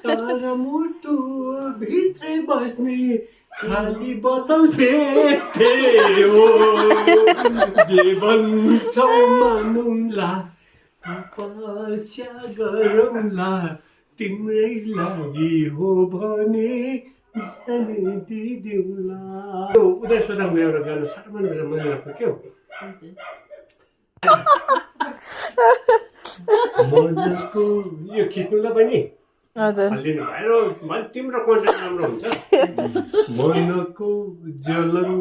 तर मुटु भित्रै बस्ने खाली बोतल भेट्यो जे भन्छौ मानौँला तपस्या गरौँला तिम्रै लागि हो भने जाने दिदिउँला। उदय सोताङको एउटा गाना साह्रो मन पर्छ मलाई लाग्छ के हो मनको यो खिच्नुलाई पनि हालिदिनु भयो भने तिम्रो कन्टेन्ट राम्रो हुन्छ। मनको जलन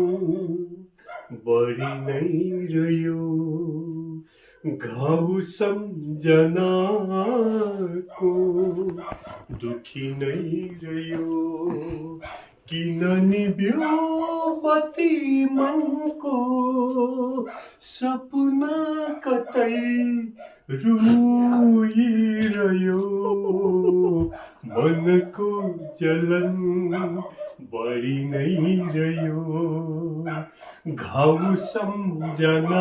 बढी नै रह्यो घाउ सम्झनाको दुखी नै रह्यो किन निभ्यो बत्ती मनको सपना कतै रुइरह्यो मनको जलन बढी नै रह्यो घाउ सम्झनाको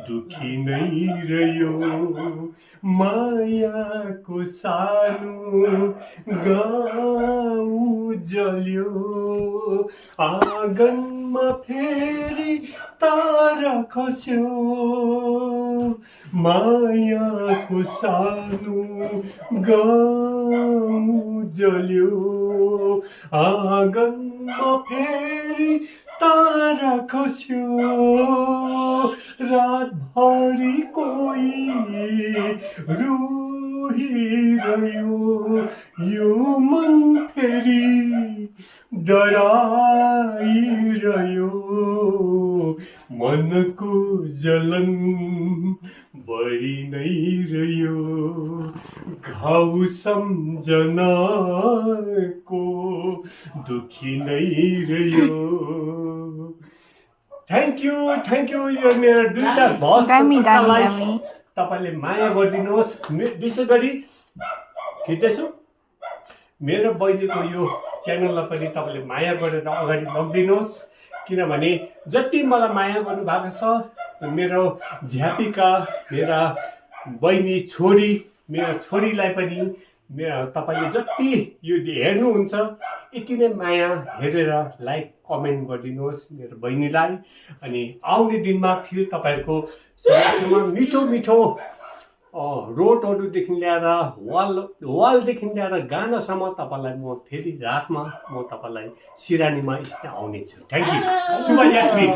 दुखी नै रह्यो मायाको सानो गाउँ जल्यो आँगनमा फेरि तारा खस्यो मायाको सानो गाउँ जल्यो आँगनमा फेरि तारा खस्यो रातभरि कोही रुइरह्यो यो मन फेरि डराइरह्यो मनको जलन बढी नै रह्यो घाउ सम्झनाको दुखी नै रह्यो। थ्याङ्क यू यो मेरो दुईटा भजलाई तपाईँले माया गरिदिनुहोस्। विशेष गरी खिच्दैछु मेरो बहिनीको यो च्यानललाई पनि तपाईँले माया गरेर अगाडि लगिदिनुहोस् किनभने जति मलाई माया गर्नुभएको छ मेरो झ्यापिका मेरा बहिनी छोरी मेरो छोरीलाई पनि तपाईँले जति यो हेर्नुहुन्छ यति नै माया हेरेर लाइक कमेन्ट गरिदिनुहोस् मेरो बहिनीलाई। अनि आउने दिनमा फेरि तपाईँहरूको मिठो मिठो रोडहरूदेखि ल्याएर वालदेखि ल्याएर गानासम्म तपाईँलाई म फेरि रातमा म तपाईँलाई सिरानीमा आउनेछु। Thank you शुभयात्री।